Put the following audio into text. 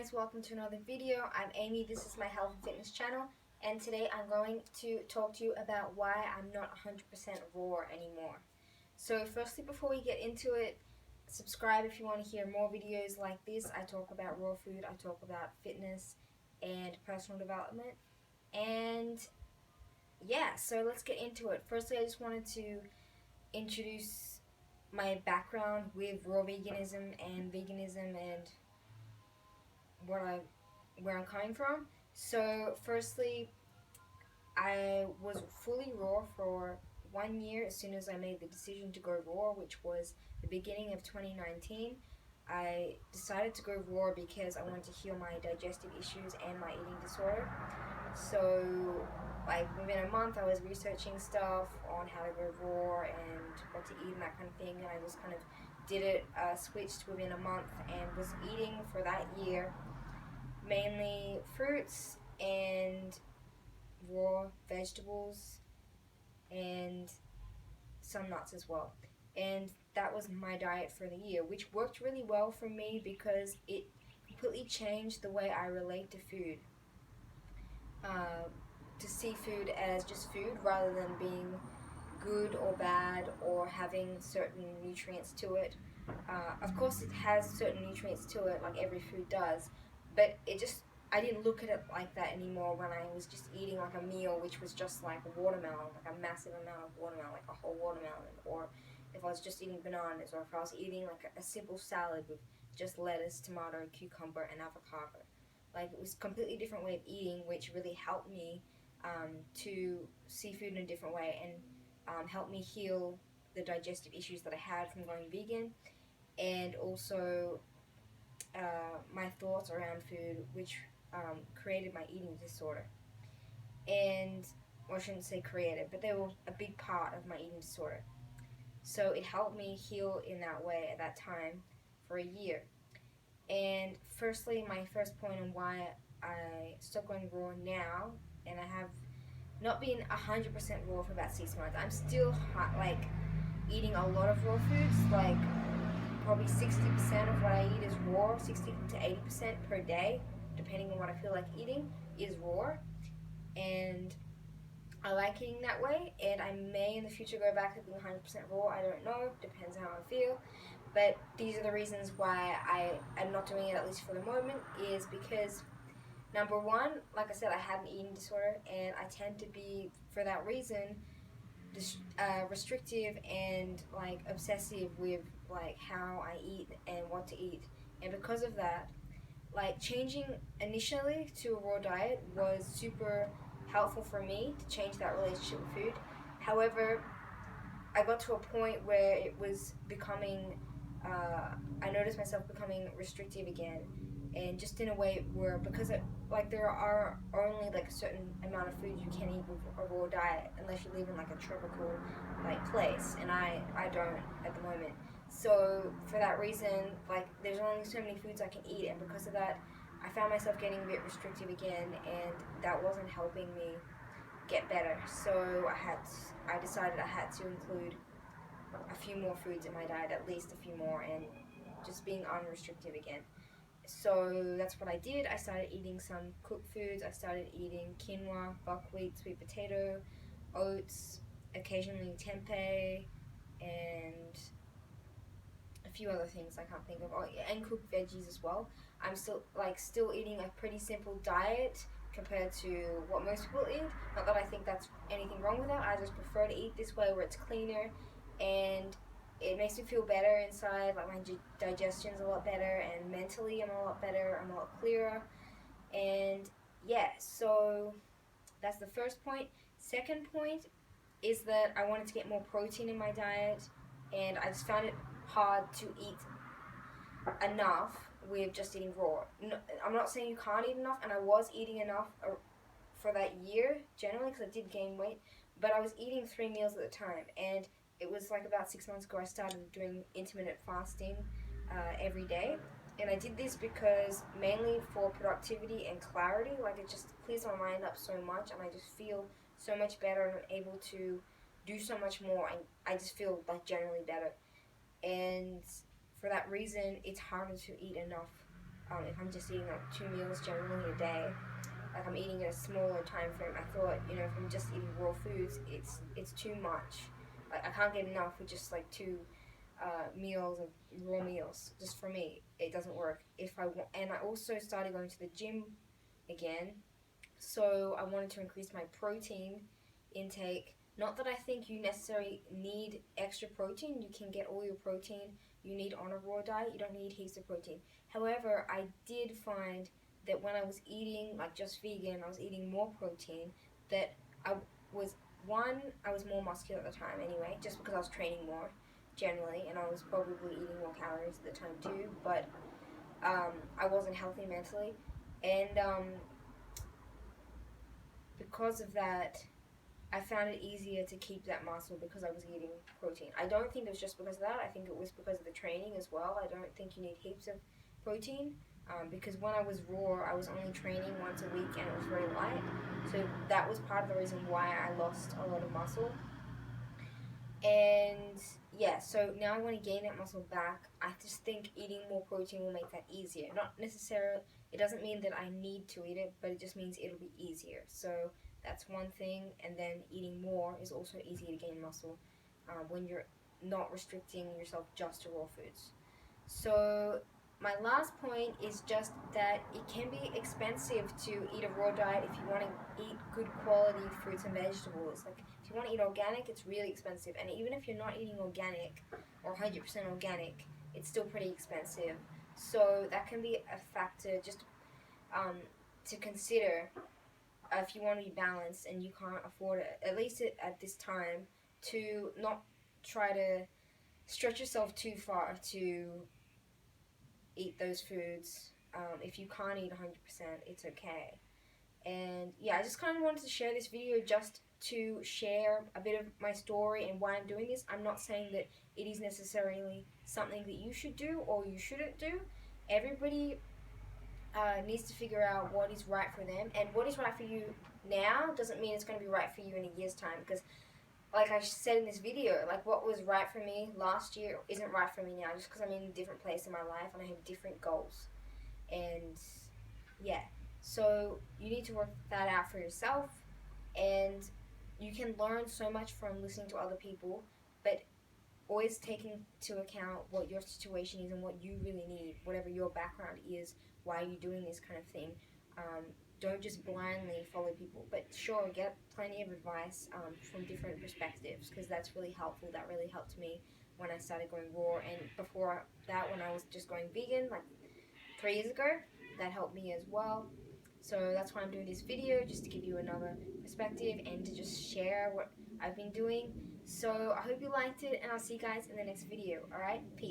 guys, welcome to another video. I'm Amy, this is my health and fitness channel, and today I'm going to talk to you about why I'm not 100% raw anymore. So firstly, before we get into it, subscribe if you want to hear more videos like this. I talk about raw food, I talk about fitness and personal development, and yeah, so let's get into it. Firstly, I just wanted to introduce my background with raw veganism and what I where I'm coming from. So firstly, I was fully raw for 1 year as soon as I made the decision to go raw, which was the beginning of 2019. I decided to go raw because I wanted to heal my digestive issues and my eating disorder. So, like within a month, I was researching stuff on how to go raw and what to eat and that kind of thing, and I just kind of did it, switched within a month, and was eating for that year mainly fruits and raw vegetables and some nuts as well. And that was my diet for the year, which worked really well for me because it completely changed the way I relate to food. Uh, to see food as just food rather than being good or bad or having certain nutrients to it. Of course, it has certain nutrients to it, like every food does, but I didn't look at it like that anymore when I was just eating like a meal which was just like a watermelon, like a massive amount of watermelon, like a whole watermelon, or if I was just eating bananas, or if I was eating like a simple salad with just lettuce, tomato, cucumber, and avocado. Like, it was a completely different way of eating, which really helped me to see food in a different way and helped me heal the digestive issues that I had from going vegan, and also my thoughts around food, which created my eating disorder. And, well, I shouldn't say created, but they were a big part of my eating disorder. So it helped me heal in that way at that time for a year. And firstly, my first point on why I stopped going raw now, and I have not been 100% raw for about 6 months. I'm still like eating a lot of raw foods, like probably 60% of what I eat is raw, 60 to 80% per day, depending on what I feel like eating, is raw. And I like eating that way, and I may in the future go back to being 100% raw. I don't know, depends on how I feel. But these are the reasons why I am not doing it, at least for the moment, is because number one, like I said, I have an eating disorder, and I tend to be, for that reason, restrictive and like obsessive with like how I eat and what to eat. And because of that, like changing initially to a raw diet was super helpful for me to change that relationship with food. However, I got to a point where it was becoming, I noticed myself becoming restrictive again, and just in a way where, because like there are only like a certain amount of food you can eat with a raw diet unless you live in like a tropical like place, and I don't at the moment. So for that reason, like there's only so many foods I can eat, and because of that, I found myself getting a bit restrictive again, and that wasn't helping me get better. So I decided I had to include a few more foods in my diet, at least a few more, and just being unrestricted again. So that's what I did. I started eating some cooked foods. I started eating quinoa, buckwheat, sweet potato, oats, occasionally tempeh, and a few other things I can't think of. Oh, yeah, and cooked veggies as well. I'm still eating a pretty simple diet compared to what most people eat. Not that I think that's anything wrong with that. I just prefer to eat this way where it's cleaner, and it makes me feel better inside. Like my digestion's a lot better, and mentally I'm a lot better. I'm a lot clearer, and yeah. So that's the first point. Second point is that I wanted to get more protein in my diet, and I just found it hard to eat enough with just eating raw. No, I'm not saying you can't eat enough, and I was eating enough for that year generally because I did gain weight, but I was eating 3 meals at a time, and it was like about 6 months ago I started doing intermittent fasting every day. And I did this because mainly for productivity and clarity. Like, it just clears my mind up so much, and I just feel so much better, and I'm able to do so much more, and I just feel like generally better. And for that reason, it's harder to eat enough if I'm just eating like 2 meals generally a day, like I'm eating in a smaller time frame, I thought, if I'm just eating raw foods, it's too much. Like I can't get enough with just like 2 meals of raw meals. Just for me, it doesn't work. If I want, and I also started going to the gym again, so I wanted to increase my protein intake. Not that I think you necessarily need extra protein. You can get all your protein you need on a raw diet. You don't need heaps of protein. However, I did find that when I was eating like just vegan, I was eating more protein. That I was I was more muscular at the time anyway, just because I was training more generally, and I was probably eating more calories at the time too. But I wasn't healthy mentally, and because of that, I found it easier to keep that muscle because I was eating protein. I don't think it was just because of that. I think it was because of the training as well. I don't think you need heaps of protein because when I was raw, I was only training once a week and it was very light. So that was part of the reason why I lost a lot of muscle. And yeah, so now I want to gain that muscle back. I just think eating more protein will make that easier. Not necessarily, it doesn't mean that I need to eat it, but it just means it'll be easier. So that's one thing. And then eating more is also easier to gain muscle when you're not restricting yourself just to raw foods. So my last point is just that it can be expensive to eat a raw diet if you want to eat good quality fruits and vegetables. Like if you want to eat organic, it's really expensive, and even if you're not eating organic or 100% organic, it's still pretty expensive. So that can be a factor just um, to consider if you want to be balanced and you can't afford it, at least at this time, to not try to stretch yourself too far to eat those foods. If you can't eat 100%, it's okay. And yeah, I just kind of wanted to share this video just to share a bit of my story and why I'm doing this. I'm not saying that it is necessarily something that you should do or you shouldn't do. Everybody needs to figure out what is right for them, and what is right for you now doesn't mean it's going to be right for you in a year's time, because like I said in this video, like what was right for me last year isn't right for me now, just because I'm in a different place in my life and I have different goals. And yeah, so you need to work that out for yourself, and you can learn so much from listening to other people, but always taking into account what your situation is and what you really need, whatever your background is, why you're doing this kind of thing. Um, don't just blindly follow people, but sure, get plenty of advice from different perspectives, because that's really helpful. That really helped me when I started going raw, and before that, when I was just going vegan, like 3 years ago, that helped me as well. So that's why I'm doing this video, just to give you another perspective and to just share what I've been doing. So I hope you liked it, and I'll see you guys in the next video. Alright, peace.